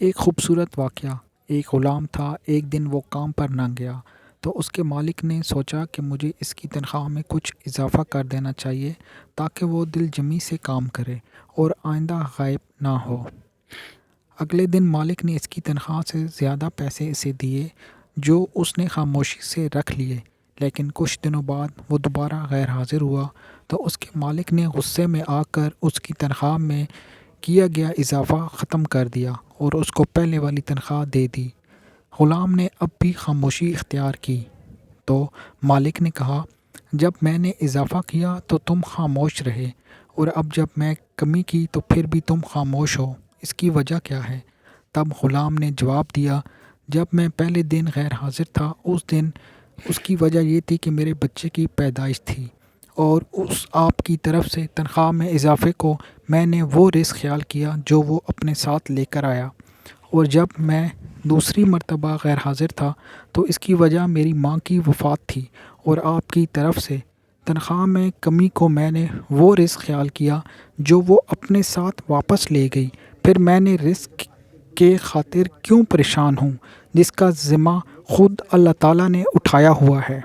ایک خوبصورت واقعہ۔ ایک غلام تھا۔ ایک دن وہ کام پر نہ گیا تو اس کے مالک نے سوچا کہ مجھے اس کی تنخواہ میں کچھ اضافہ کر دینا چاہیے تاکہ وہ دل جمی سے کام کرے اور آئندہ غائب نہ ہو۔ اگلے دن مالک نے اس کی تنخواہ سے زیادہ پیسے اسے دیے جو اس نے خاموشی سے رکھ لیے، لیکن کچھ دنوں بعد وہ دوبارہ غیر حاضر ہوا تو اس کے مالک نے غصے میں آ کر اس کی تنخواہ میں کیا گیا اضافہ ختم کر دیا اور اس کو پہلے والی تنخواہ دے دی۔ غلام نے اب بھی خاموشی اختیار کی تو مالک نے کہا، جب میں نے اضافہ کیا تو تم خاموش رہے اور اب جب میں کمی کی تو پھر بھی تم خاموش ہو، اس کی وجہ کیا ہے؟ تب غلام نے جواب دیا، جب میں پہلے دن غیر حاضر تھا اس دن اس کی وجہ یہ تھی کہ میرے بچے کی پیدائش تھی اور اس آپ کی طرف سے تنخواہ میں اضافے کو میں نے وہ رزق خیال کیا جو وہ اپنے ساتھ لے کر آیا، اور جب میں دوسری مرتبہ غیر حاضر تھا تو اس کی وجہ میری ماں کی وفات تھی اور آپ کی طرف سے تنخواہ میں کمی کو میں نے وہ رزق خیال کیا جو وہ اپنے ساتھ واپس لے گئی۔ پھر میں نے رزق کے خاطر کیوں پریشان ہوں جس کا ذمہ خود اللہ تعالیٰ نے اٹھایا ہوا ہے۔